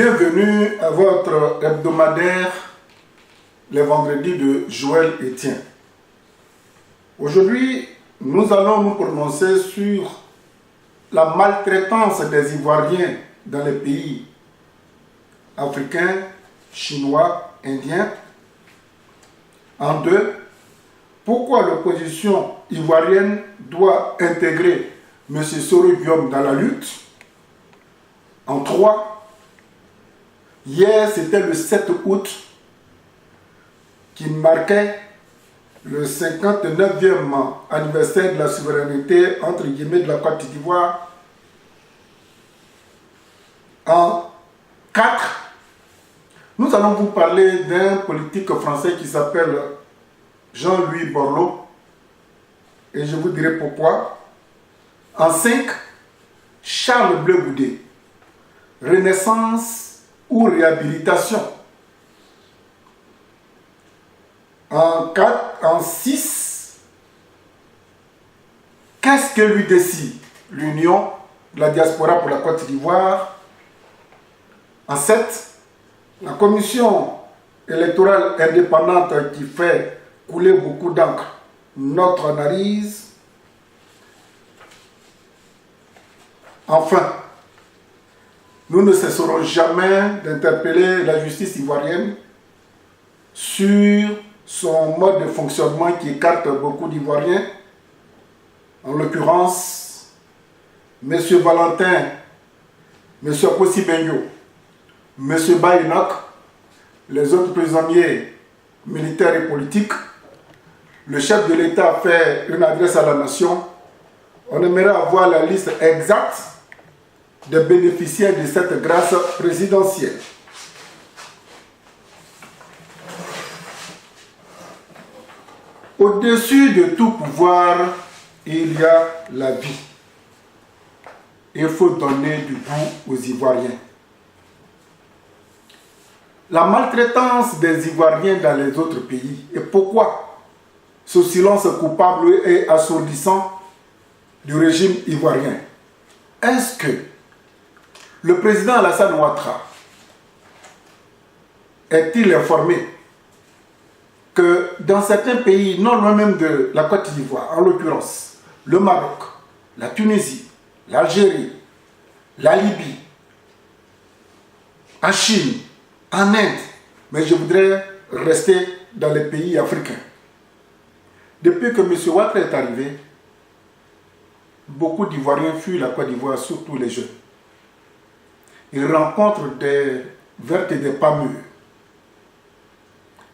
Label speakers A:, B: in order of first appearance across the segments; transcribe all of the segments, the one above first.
A: Bienvenue à votre hebdomadaire, les vendredis de Joël Etienne. Aujourd'hui, nous allons nous prononcer sur la maltraitance des Ivoiriens dans les pays africains, chinois, indiens. En deux, pourquoi l'opposition ivoirienne doit intégrer M. Soro Guillaume dans la lutte. En trois, hier c'était le 7 août qui marquait le 59e anniversaire de la souveraineté entre guillemets de la Côte d'Ivoire. En 4, nous allons vous parler d'un politique français qui s'appelle Jean-Louis Borloo et je vous dirai pourquoi. En 5, Charles Bleu Goudé, renaissance ou réhabilitation. En 6, qu'est-ce que l'UDC, l'Union de la diaspora pour la Côte d'Ivoire. En 7, la commission électorale indépendante qui fait couler beaucoup d'encre, notre analyse. Enfin, nous ne cesserons jamais d'interpeller la justice ivoirienne sur son mode de fonctionnement qui écarte beaucoup d'Ivoiriens, en l'occurrence, M. Valentin, M. Apossi Benyo, M. Baïnok, les autres prisonniers militaires et politiques. Le chef de l'État a fait une adresse à la nation. On aimerait avoir la liste exacte des bénéficiaires de cette grâce présidentielle. Au-dessus de tout pouvoir, il y a la vie. Il faut donner du goût aux Ivoiriens. La maltraitance des Ivoiriens dans les autres pays. Et pourquoi ce silence coupable et assourdissant du régime ivoirien? Est-ce que le président Alassane Ouattara est-il informé que dans certains pays, non loin même de la Côte d'Ivoire, en l'occurrence le Maroc, la Tunisie, l'Algérie, la Libye, en Chine, en Inde, mais je voudrais rester dans les pays africains. Depuis que M. Ouattara est arrivé, beaucoup d'Ivoiriens fuient la Côte d'Ivoire, surtout les jeunes. Ils rencontrent des vertes et des pas mûres.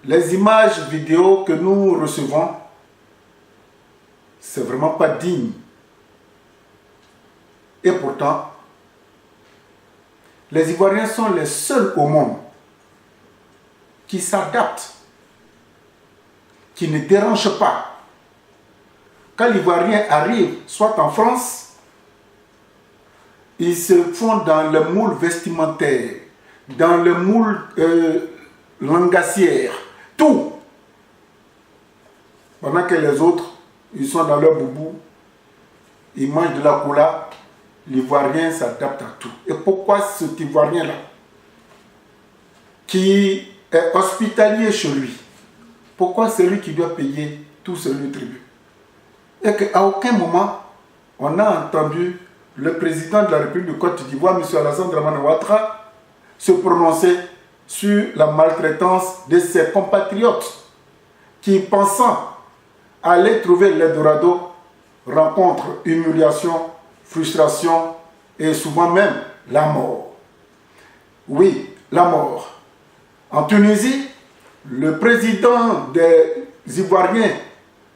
A: Les images vidéo que nous recevons, c'est vraiment pas digne. Et pourtant, les Ivoiriens sont les seuls au monde qui s'adaptent, qui ne dérangent pas. Quand l'Ivoirien arrive, soit en France, ils se font dans le moule vestimentaire, dans le moule langassière, tout. Pendant que les autres, ils sont dans leur boubou, ils mangent de la cola, l'Ivoirien s'adapte à tout. Et pourquoi cet Ivoirien-là, qui est hospitalier chez lui, pourquoi c'est lui qui doit payer tout ce tribut? Et qu'à aucun moment, on a entendu le président de la République de Côte d'Ivoire, M. Alassane Dramane Ouattara, se prononcer sur la maltraitance de ses compatriotes qui, pensant aller trouver l'Eldorado, rencontrent humiliation, frustration et souvent même la mort. Oui, la mort. En Tunisie, le président des Ivoiriens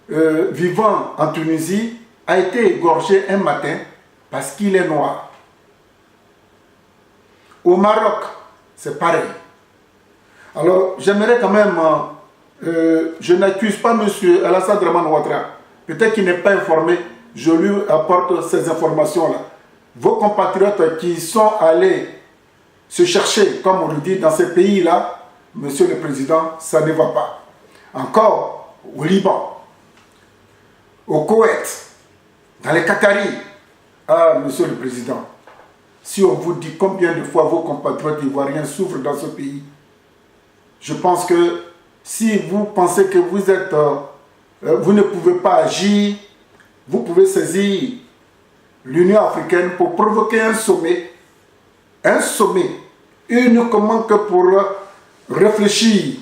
A: vivant en Tunisie a été égorgé un matin parce qu'il est noir. Au Maroc, c'est pareil. Alors, j'aimerais quand même, je n'accuse pas M. Alassane Dramane Ouattara. Peut-être qu'il n'est pas informé, je lui apporte ces informations-là. Vos compatriotes qui sont allés se chercher, comme on le dit, dans ces pays-là, Monsieur le Président, ça ne va pas. Encore au Liban, au Koweït, dans les Qataris. Ah, Monsieur le Président, si on vous dit combien de fois vos compatriotes ivoiriens souffrent dans ce pays, je pense que si vous pensez que vous êtes, vous ne pouvez pas agir, vous pouvez saisir l'Union africaine pour provoquer un sommet uniquement que pour réfléchir,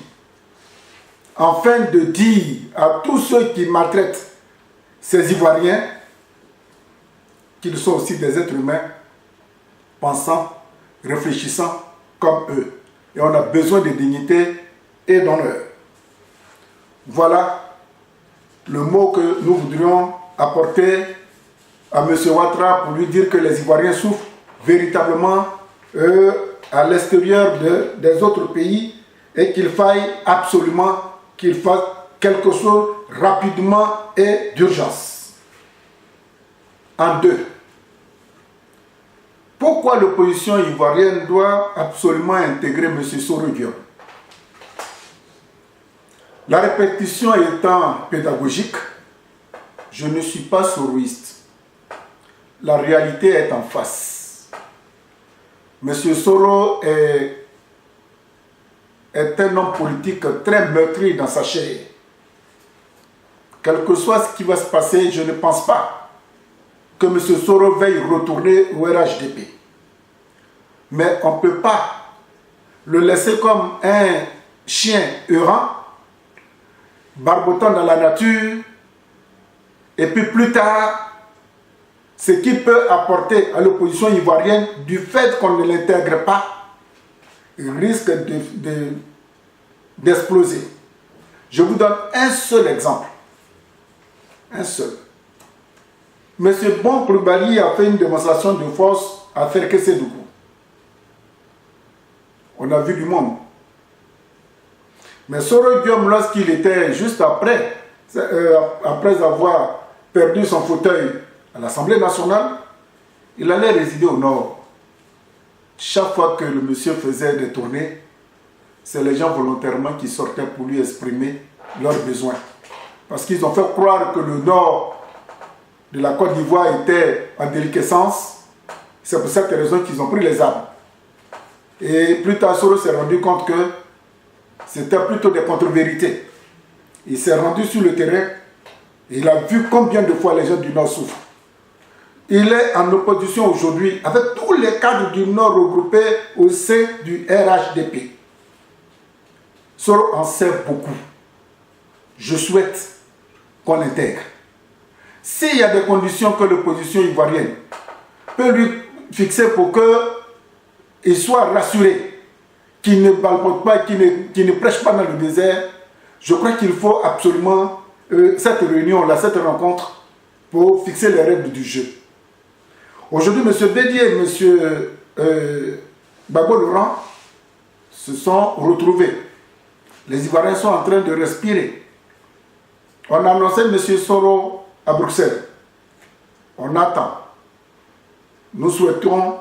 A: afin de dire à tous ceux qui maltraitent ces Ivoiriens qu'ils sont aussi des êtres humains, pensant, réfléchissant comme eux. Et on a besoin de dignité et d'honneur. Voilà le mot que nous voudrions apporter à M. Ouattara pour lui dire que les Ivoiriens souffrent véritablement à l'extérieur des autres pays et qu'il faille absolument qu'il fasse quelque chose rapidement et d'urgence. En deux, pourquoi l'opposition ivoirienne doit absolument intégrer M. Soro Guillaume? La répétition étant pédagogique, je ne suis pas soroïste. La réalité est en face. M. Soro est un homme politique très meurtri dans sa chair. Quel que soit ce qui va se passer, je ne pense pas que M. Soro veuille retourner au RHDP. Mais on ne peut pas le laisser comme un chien errant, barbotant dans la nature, et puis plus tard, ce qui peut apporter à l'opposition ivoirienne, du fait qu'on ne l'intègre pas, il risque d'exploser. Je vous donne un seul exemple. Un seul. M. Bon Koulibaly a fait une démonstration de force à Ferkessédougou. On a vu du monde. Mais Soro Guillaume, lorsqu'il était juste après avoir perdu son fauteuil à l'Assemblée nationale, il allait résider au nord. Chaque fois que le monsieur faisait des tournées, c'est les gens volontairement qui sortaient pour lui exprimer leurs besoins. Parce qu'ils ont fait croire que le nord de la Côte d'Ivoire était en déliquescence. C'est pour cette raison qu'ils ont pris les armes. Et plus tard, Soro s'est rendu compte que c'était plutôt des contre-vérités. Il s'est rendu sur le terrain et il a vu combien de fois les gens du Nord souffrent. Il est en opposition aujourd'hui avec tous les cadres du Nord regroupés au sein du RHDP. Soro en sait beaucoup. Je souhaite qu'on l'intègre. S'il y a des conditions que l'opposition ivoirienne peut lui fixer pour qu'il soit rassuré, qu'il ne balbote pas, qu'il ne prêche pas dans le désert, je crois qu'il faut absolument cette réunion-là, cette rencontre, pour fixer les règles du jeu. Aujourd'hui, M. Bédier et M. Gbagbo Laurent se sont retrouvés. Les Ivoiriens sont en train de respirer. On a annoncé M. Soro à Bruxelles. On attend. Nous souhaitons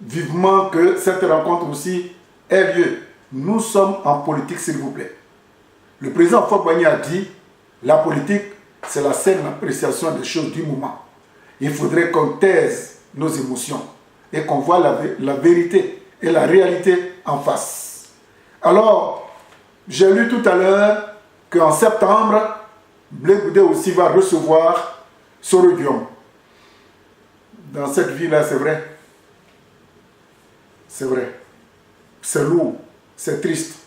A: vivement que cette rencontre aussi ait lieu. Nous sommes en politique, s'il vous plaît. Le président Faure-Gbagny a dit, la politique, c'est la saine appréciation des choses du moment. Il faudrait qu'on taise nos émotions et qu'on voit la vérité et la réalité en face. Alors, j'ai lu tout à l'heure qu'en septembre, Blé Goudé aussi va recevoir Soro Guillaume. Dans cette vie-là, c'est vrai. C'est vrai. C'est lourd, c'est triste.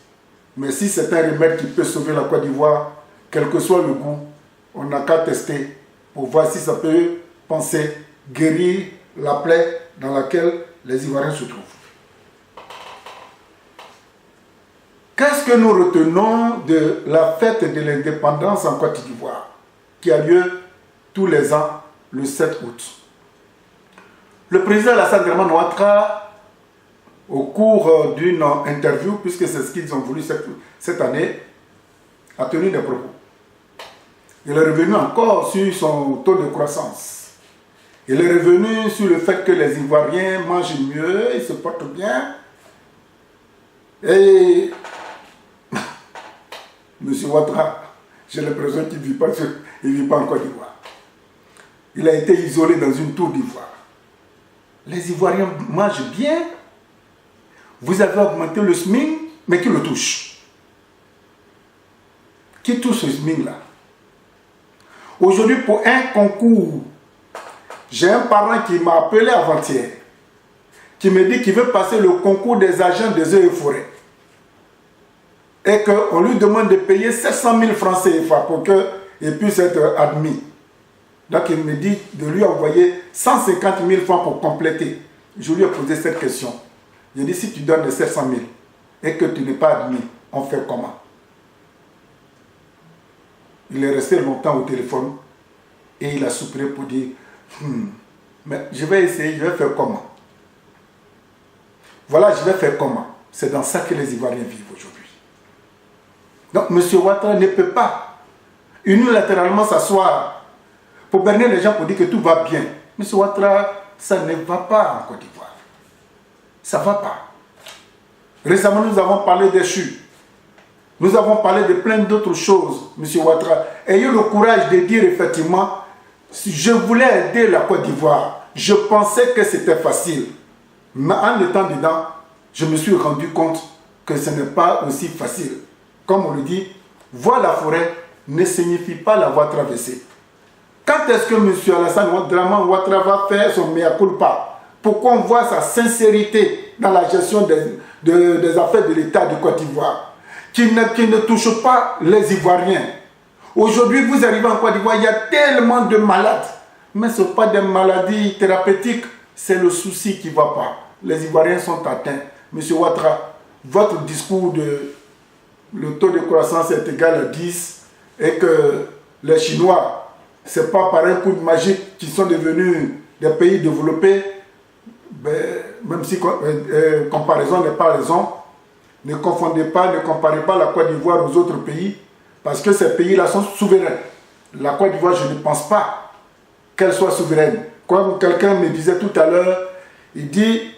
A: Mais si c'est un remède qui peut sauver la Côte d'Ivoire, quel que soit le goût, on n'a qu'à tester pour voir si ça peut penser guérir la plaie dans laquelle les Ivoiriens se trouvent. Qu'est-ce que nous retenons de la fête de l'indépendance en Côte d'Ivoire, qui a lieu tous les ans le 7 août? Le président Alassane Dramane Ouattara, au cours d'une interview, puisque c'est ce qu'ils ont voulu cette année, a tenu des propos. Il est revenu encore sur son taux de croissance. Il est revenu sur le fait que les Ivoiriens mangent mieux, ils se portent bien. Et M. Ouattara, j'ai l'impression qu'il ne vit pas en Côte d'Ivoire. Il a été isolé dans une tour d'ivoire. les Ivoiriens mangent bien. Vous avez augmenté le SMIC, mais qui le touche? Qui touche ce SMIC-là? Aujourd'hui, pour un concours, j'ai un parent qui m'a appelé avant-hier, qui me dit qu'il veut passer le concours des agents des eaux et forêts. Et qu'on lui demande de payer 700 000 francs CFA pour qu'il puisse être admis. Donc il me dit de lui envoyer 150 000 francs pour compléter. Je lui ai posé cette question. Je lui ai dit, si tu donnes les 700 000 et que tu n'es pas admis, on fait comment? Il est resté longtemps au téléphone et il a soupiré pour dire, mais je vais essayer, je vais faire comment? Voilà, je vais faire comment? C'est dans ça que les Ivoiriens vivent aujourd'hui. Donc M. Ouattara ne peut pas unilatéralement s'asseoir pour berner les gens pour dire que tout va bien. M. Ouattara, ça ne va pas en Côte d'Ivoire. Ça ne va pas. Récemment, nous avons parlé des CHU. Nous avons parlé de plein d'autres choses, M. Ouattara. Ayez le courage de dire effectivement, si je voulais aider la Côte d'Ivoire, je pensais que c'était facile. Mais en étant dedans, je me suis rendu compte que ce n'est pas aussi facile. Comme on le dit, voir la forêt ne signifie pas l'avoir traversée. Quand est-ce que M. Alassane Ouattara va faire son mea culpa? Pourquoi on voit sa sincérité dans la gestion des affaires de l'État de Côte d'Ivoire, qui ne touche pas les Ivoiriens? Aujourd'hui, vous arrivez en Côte d'Ivoire, il y a tellement de malades. Mais ce ne sont pas des maladies thérapeutiques, c'est le souci qui ne va pas. Les Ivoiriens sont atteints. M. Ouattara, votre discours de le taux de croissance est égal à 10 et que les Chinois, ce n'est pas par un coup de magie qu'ils sont devenus des pays développés, ben, même si comparaison n'est pas raison, ne confondez pas, ne comparez pas la Côte d'Ivoire aux autres pays, parce que ces pays-là sont souverains. La Côte d'Ivoire, je ne pense pas qu'elle soit souveraine. Comme quelqu'un me disait tout à l'heure, il dit,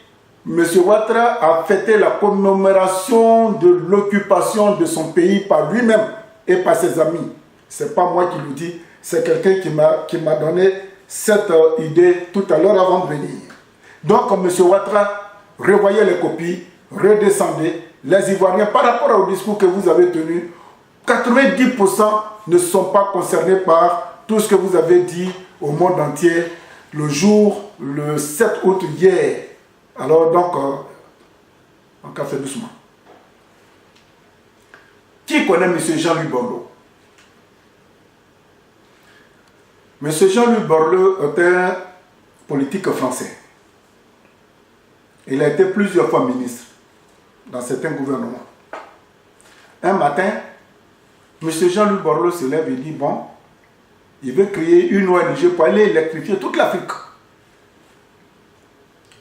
A: M. Ouattara a fêté la commémoration de l'occupation de son pays par lui-même et par ses amis. Ce n'est pas moi qui le dis, c'est quelqu'un qui m'a donné cette idée tout à l'heure avant de venir. Donc, M. Ouattara, revoyez les copies, redescendez. Les Ivoiriens, par rapport au discours que vous avez tenu, 90% ne sont pas concernés par tout ce que vous avez dit au monde entier le jour, le 7 août hier. Alors donc, on va faire doucement. Qui connaît M. Jean-Louis Borloo? M. Jean-Louis Borloo est un politique français. Il a été plusieurs fois ministre dans certains gouvernements. Un matin, M. Jean-Louis Borloo se lève et dit, bon, il veut créer une ONG pour aller électrifier toute l'Afrique.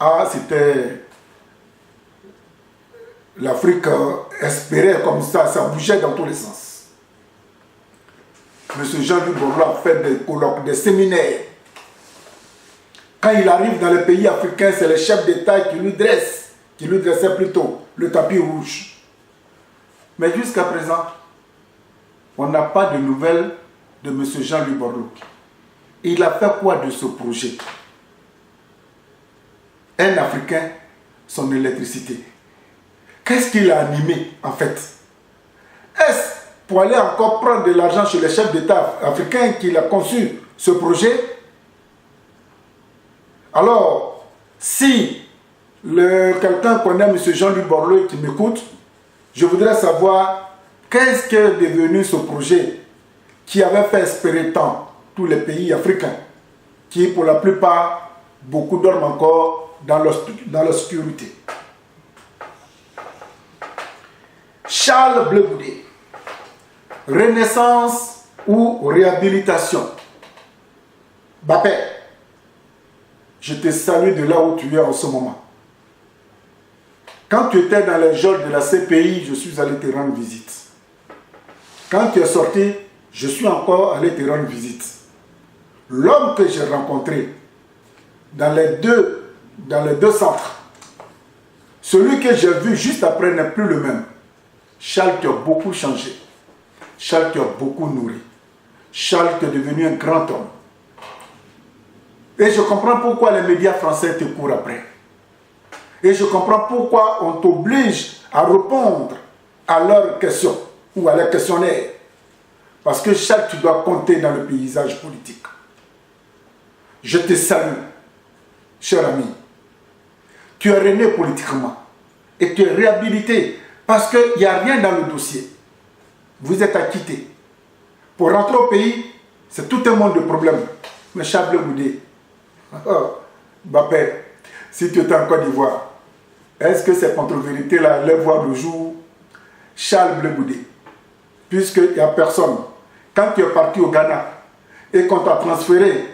A: Ah, c'était... L'Afrique espérait comme ça bougeait dans tous les sens. M. Jean-Louis Borloo a fait des colloques, des séminaires. Quand il arrive dans les pays africains, c'est les chefs d'État qui lui dressaient plutôt le tapis rouge. Mais jusqu'à présent, on n'a pas de nouvelles de M. Jean-Louis Borloo. Il a fait quoi de ce projet? Un Africain, son électricité. Qu'est-ce qu'il a animé en fait? Est-ce pour aller encore prendre de l'argent chez les chefs d'État africains qu'il a conçu ce projet? Alors, si quelqu'un connaît M. Jean-Louis Borloo qui m'écoute, je voudrais savoir qu'est-ce qu'est devenu ce projet qui avait fait espérer tant tous les pays africains, qui pour la plupart, beaucoup dorment encore dans l'obscurité. Charles Blé Goudé, renaissance ou réhabilitation? Bapé, je te salue de là où tu es en ce moment. Quand tu étais dans les geôles de la CPI, je suis allé te rendre visite. Quand tu es sorti, je suis encore allé te rendre visite. L'homme que j'ai rencontré dans les deux centres, celui que j'ai vu juste après n'est plus le même. Charles, tu as beaucoup changé. Charles, tu as beaucoup nourri. Charles, tu es devenu un grand homme. Et je comprends pourquoi les médias français te courent après. Et je comprends pourquoi on t'oblige à répondre à leurs questions ou à leurs questionnaires. Parce que chaque tu dois compter dans le paysage politique. Je te salue, cher ami. Tu es rené politiquement et tu es réhabilité parce qu'il n'y a rien dans le dossier. Vous êtes acquitté. Pour rentrer au pays, c'est tout un monde de problèmes. Mais Charles Blé Goudé, oh, Mbappé, si tu étais en Côte d'Ivoire, est-ce que ces contre-vérités-là allaient voir le jour? Charles Blé Goudé, puisqu'il n'y a personne. Quand tu es parti au Ghana et qu'on t'a transféré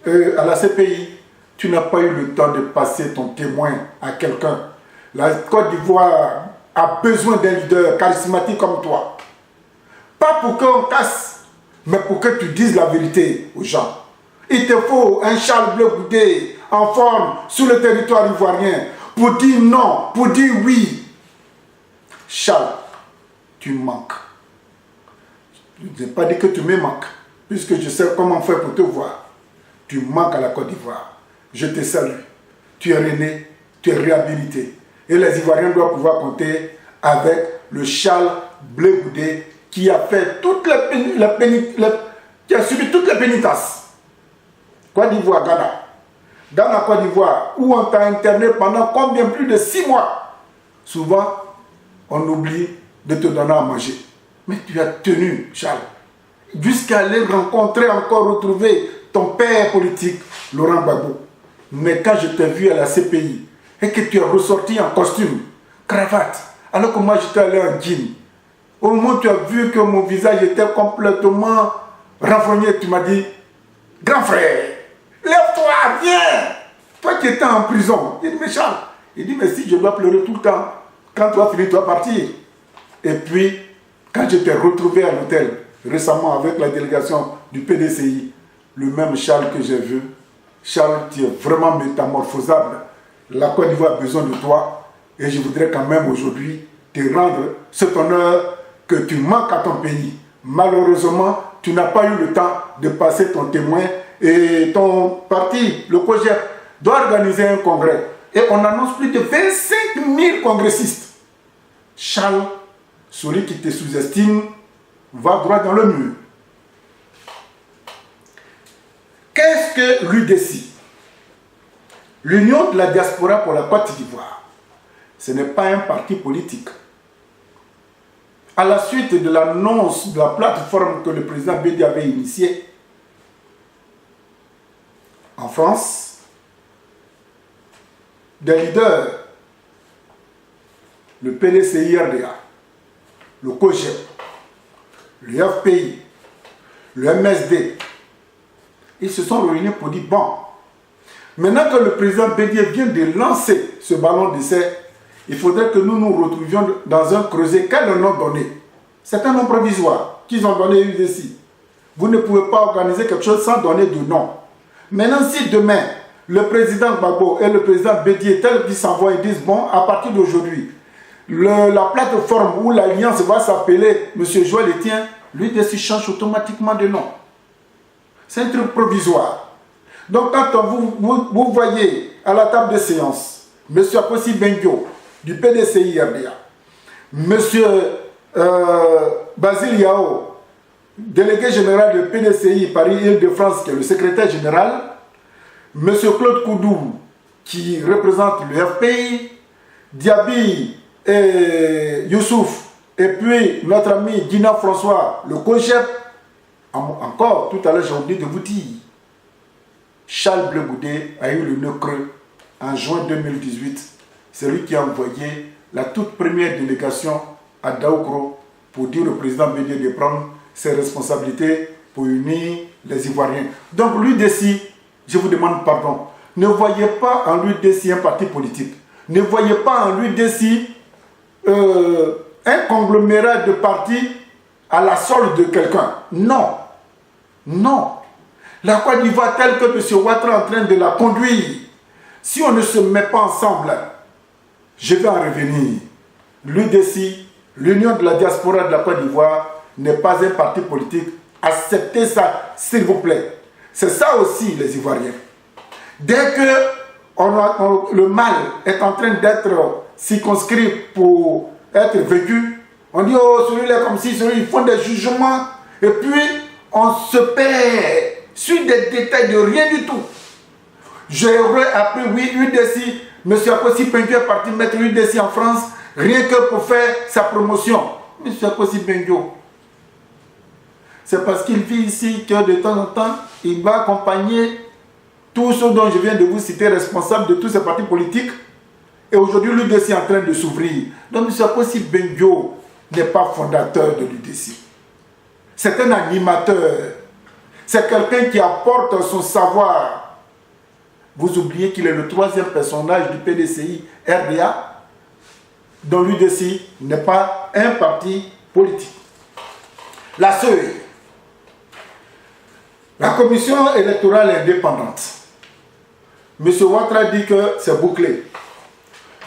A: à la CPI, tu n'as pas eu le temps de passer ton témoin à quelqu'un. La Côte d'Ivoire a besoin d'un leader charismatique comme toi. Pas pour qu'on casse, mais pour que tu dises la vérité aux gens. Il te faut un Charles Blé Goudé en forme sur le territoire ivoirien pour dire non, pour dire oui. Charles, tu manques. Je n'ai pas dit que tu me manques, puisque je sais comment faire pour te voir. Tu manques à la Côte d'Ivoire. Je te salue. Tu es rené, tu es réhabilité. Et les Ivoiriens doivent pouvoir compter avec le Charles Blé Goudé qui a fait qui a subi toutes les pénitences. Côte d'Ivoire, Ghana. Ghana, Côte d'Ivoire, où on t'a interné pendant combien? Plus de 6 mois. Souvent, on oublie de te donner à manger. Mais tu as tenu, Charles, jusqu'à aller rencontrer, encore retrouver ton père politique, Laurent Gbagbo. Mais quand je t'ai vu à la CPI et que tu es ressorti en costume, cravate, alors que moi j'étais allé en jean, au moment où tu as vu que mon visage était complètement renfrogné, tu m'as dit, grand frère, lève-toi, viens. Toi qui étais en prison. Il dit, mais Charles, il dit, mais si je dois pleurer tout le temps, quand tu vas finir, tu vas partir. Et puis, quand je t'ai retrouvé à l'hôtel, récemment avec la délégation du PDCI, le même Charles que j'ai vu, Charles, tu es vraiment métamorphosable. La Côte d'Ivoire a besoin de toi. Et je voudrais quand même aujourd'hui te rendre cet honneur que tu manques à ton pays. Malheureusement, tu n'as pas eu le temps de passer ton témoin et ton parti, le COJEP, doit organiser un congrès. Et on annonce plus de 25 000 congressistes. Charles, celui qui te sous-estime, va droit dans le mur. Qu'est-ce que l'UDC? L'Union de la diaspora pour la Côte d'Ivoire. Ce n'est pas un parti politique. À la suite de l'annonce de la plateforme que le président Bédi avait initiée en France, des leaders, le PDCI-RDA, le COJEP, le FPI, le MSD, ils se sont réunis pour dire, bon, maintenant que le président Bédié vient de lancer ce ballon d'essai, il faudrait que nous nous retrouvions dans un creuset. Quel nom donné? C'est un nom provisoire qu'ils ont donné à l'UDC. Vous ne pouvez pas organiser quelque chose sans donner de nom. Maintenant, si demain, le président Gbagbo et le président Bédié, tel qu'ils s'envoient et disent, bon, à partir d'aujourd'hui, la plateforme ou l'alliance va s'appeler M. Joël Etienne, l'UDC change automatiquement de nom. C'est un truc provisoire. Donc quand vous voyez à la table de séance, M. Apossi Bengio du PDCI-RDA, M. Basile Yao, délégué général du PDCI Paris-Île-de-France, qui est le secrétaire général, M. Claude Koudou, qui représente le FPI, Diaby et Youssouf, et puis notre ami Dina François, le COJEP. Encore, tout à l'heure, j'ai oublié de vous dire, Charles Blé Goudé a eu le nœud creux en juin 2018. C'est lui qui a envoyé la toute première délégation à Daoukro pour dire au président Bédié de prendre ses responsabilités pour unir les Ivoiriens. Donc l'UDC, je vous demande pardon, ne voyez pas en l'UDC un parti politique. Ne voyez pas en l'UDC un conglomérat de partis à la solde de quelqu'un. Non. Non. La Côte d'Ivoire telle que M. Ouattara est en train de la conduire, si on ne se met pas ensemble, je vais en revenir. L'UDC, l'Union de la diaspora de la Côte d'Ivoire, n'est pas un parti politique. Acceptez ça, s'il vous plaît. C'est ça aussi les Ivoiriens. Dès que le mal est en train d'être circonscrit pour être vécu, on dit, oh, celui-là comme si, celui-là, ils font des jugements, et puis on se perd sur des détails de rien du tout. J'aurais appris, oui, UDC, M. Akossi Benguio est parti mettre UDC en France, rien que pour faire sa promotion. M. Akossi Benguio, c'est parce qu'il vit ici que de temps en temps, il va accompagner tous ceux dont je viens de vous citer, responsables de tous ces partis politiques. Et aujourd'hui, l'UDC est en train de s'ouvrir. Donc, M. Akossi Benguio n'est pas fondateur de l'UDC. C'est un animateur. C'est quelqu'un qui apporte son savoir. Vous oubliez qu'il est le troisième personnage du PDCI RDA, dont l'UDC n'est pas un parti politique. La CEI, la commission électorale indépendante. M. Ouattara dit que c'est bouclé.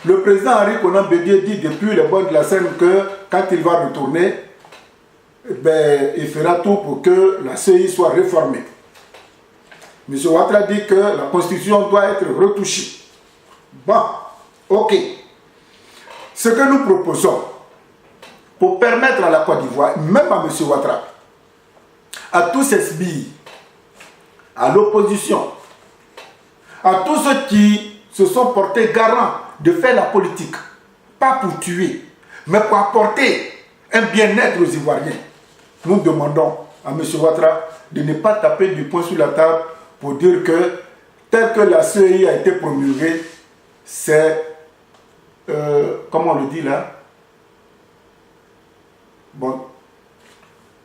A: Le président Henri Konan Bédié dit depuis les bords de la Seine que quand il va retourner, il fera tout pour que la CEI soit réformée. M. Ouattara dit que la constitution doit être retouchée. Bon, ok. Ce que nous proposons pour permettre à la Côte d'Ivoire, même à M. Ouattara, à tous ces sbires, à l'opposition, à tous ceux qui se sont portés garants de faire la politique, pas pour tuer, mais pour apporter un bien-être aux Ivoiriens, nous demandons à M. Ouattara de ne pas taper du poing sur la table pour dire que, tel que la CEI a été promulguée, c'est, comment on le dit là, bon,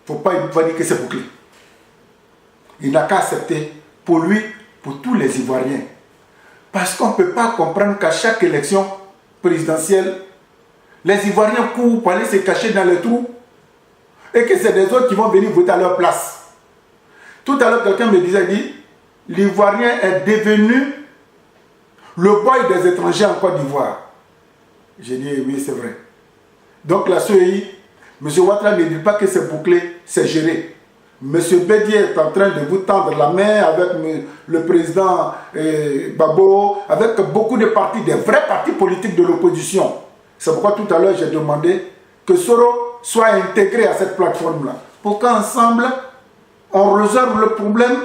A: il ne faut pas dire que c'est bouclé. Il n'a qu'à accepter pour lui, pour tous les Ivoiriens. Parce qu'on ne peut pas comprendre qu'à chaque élection présidentielle, les Ivoiriens courent pour aller se cacher dans les trous et que c'est des autres qui vont venir voter à leur place. Tout à l'heure, quelqu'un me disait, l'Ivoirien est devenu le boy des étrangers en Côte d'Ivoire. J'ai dit, oui, c'est vrai. Donc la CEI, M. Ouattara ne dit pas que c'est bouclé, c'est géré. M. Bédié est en train de vous tendre la main avec le président Gbagbo, avec beaucoup de partis, des vrais partis politiques de l'opposition. C'est pourquoi tout à l'heure j'ai demandé que Soro soit intégré à cette plateforme-là, pour qu'ensemble on résolve le problème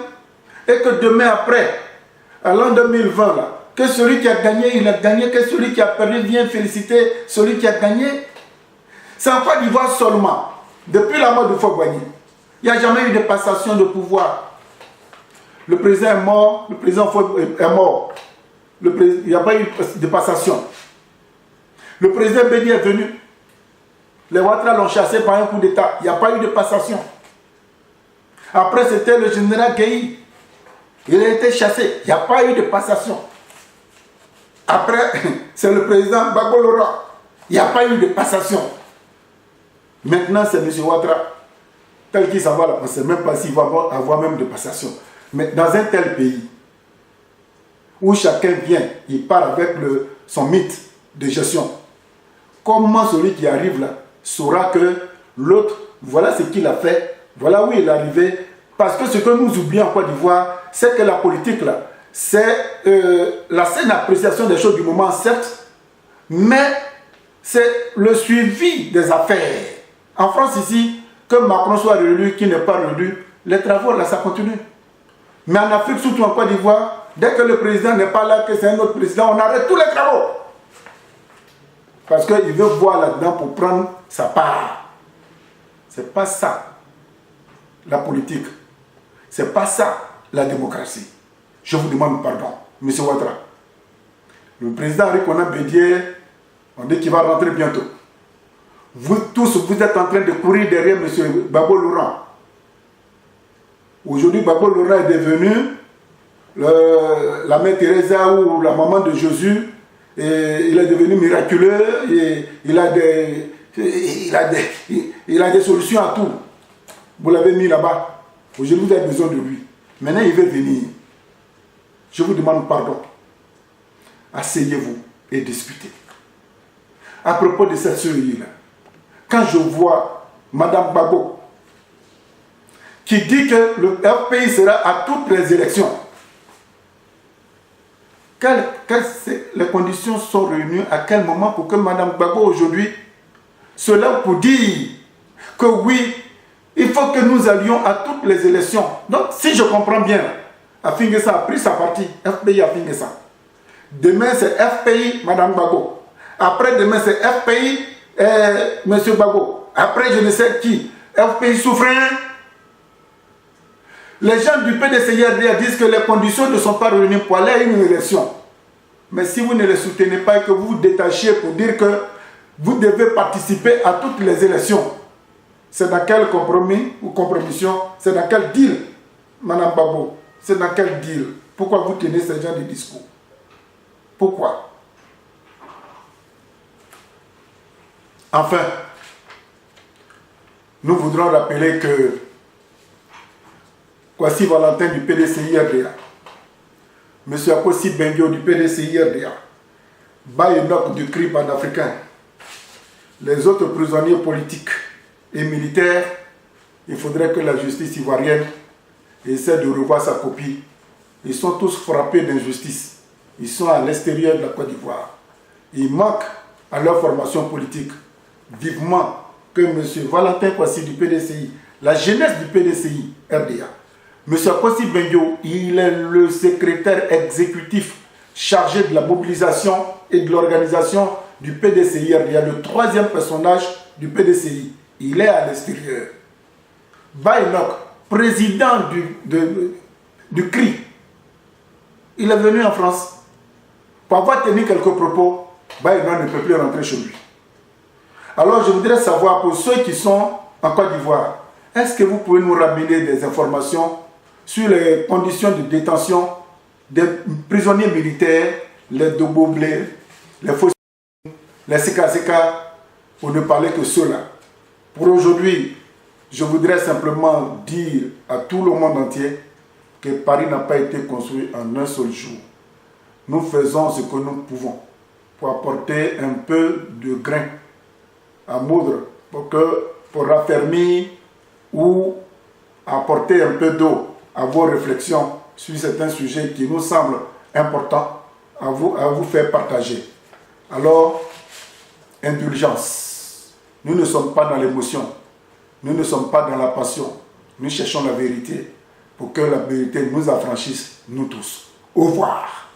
A: et que demain après, à l'an 2020, là, que celui qui a gagné, il a gagné, que celui qui a perdu vienne féliciter celui qui a gagné. C'est en Côte d'Ivoire seulement, depuis la mort de Fogboigny. Il n'y a jamais eu de passation de pouvoir. Le président est mort, le président est mort. Il n'y a pas eu de passation. Le président Bédié est venu. Les Ouattara l'ont chassé par un coup d'État. Il n'y a pas eu de passation. Après, c'était le général Gueye. Il a été chassé. Il n'y a pas eu de passation. Après, c'est le président Gbagbo Laurent. Il n'y a pas eu de passation. Maintenant, c'est M. Ouattara. Tel qu'il s'en va là, on ne sait même pas s'il va avoir même de passation. Mais dans un tel pays, où chacun vient, il part avec son mythe de gestion, comment celui qui arrive là saura que l'autre, voilà ce qu'il a fait, voilà où il est arrivé. Parce que ce que nous oublions en Côte d'Ivoire, c'est que la politique là, c'est la saine appréciation des choses du moment, certes, mais c'est le suivi des affaires. En France ici, que Macron soit réélu, qui n'est pas réélu, les travaux là, ça continue. Mais en Afrique, surtout en Côte d'Ivoire, dès que le président n'est pas là, que c'est un autre président, on arrête tous les travaux. Parce qu'il veut voir là-dedans pour prendre sa part. C'est pas ça, la politique. C'est pas ça, la démocratie. Je vous demande pardon, M. Ouattara. Le président Henri Konan Bédié, on dit qu'il va rentrer bientôt. Vous tous, vous êtes en train de courir derrière M. Gbagbo Laurent. Aujourd'hui, Gbagbo Laurent est devenu la mère Teresa ou la maman de Jésus. Et il est devenu miraculeux. Et il a des solutions à tout. Vous l'avez mis là-bas. Aujourd'hui, vous avez besoin de lui. Maintenant, il veut venir. Je vous demande pardon. Asseyez-vous et discutez. À propos de cette CEI-là, quand je vois Mme Gbagbo qui dit que le pays sera à toutes les élections, les conditions sont réunies à quel moment pour que Mme Gbagbo aujourd'hui se lève pour dire que oui, il faut que nous allions à toutes les élections. Donc, si je comprends bien, Afingessa a pris sa partie, FPI Afingessa. Demain, c'est FPI, Mme Gbagbo. Après, demain, c'est FPI, M. Gbagbo. Après, je ne sais qui, FPI souverain. Les gens du PDCIRDA disent que les conditions ne sont pas réunies pour aller à une élection. Mais si vous ne les soutenez pas et que vous vous détachez pour dire que vous devez participer à toutes les élections, c'est dans quel compromis ou compromission? C'est dans quel deal, Mme Gbagbo? C'est dans quel deal? Pourquoi vous tenez ce genre de discours? Pourquoi? Enfin, nous voudrons rappeler que Kwasi Valentin du PDCIRDA, M. Apossi Bengio du PDCIRDA, Bayonok du CRI panafricain, les autres prisonniers politiques et militaires, il faudrait que la justice ivoirienne essaie de revoir sa copie. Ils sont tous frappés d'injustice. Ils sont à l'extérieur de la Côte d'Ivoire. Ils manquent à leur formation politique. Vivement que M. Valentin Kwasi du PDCI, la jeunesse du PDCI RDA, M. Apossi Bengio, il est le secrétaire exécutif chargé de la mobilisation et de l'organisation du PDCI RDA, le troisième personnage du PDCI. Il est à l'extérieur. Bayonok, président du CRI, il est venu en France. Pour avoir tenu quelques propos, Bayonok ne peut plus rentrer chez lui. Alors je voudrais savoir, pour ceux qui sont en Côte d'Ivoire, est-ce que vous pouvez nous ramener des informations sur les conditions de détention des prisonniers militaires, les Doboblé, les Fossi, les CKCK, pour ne parler que ceux-là. Pour aujourd'hui, je voudrais simplement dire à tout le monde entier que Paris n'a pas été construit en un seul jour. Nous faisons ce que nous pouvons pour apporter un peu de grain à moudre, pour raffermir ou apporter un peu d'eau à vos réflexions sur certains sujets qui nous semblent importants à vous faire partager. Alors, indulgence. Nous ne sommes pas dans l'émotion. Nous ne sommes pas dans la passion. Nous cherchons la vérité pour que la vérité nous affranchisse, nous tous. Au revoir.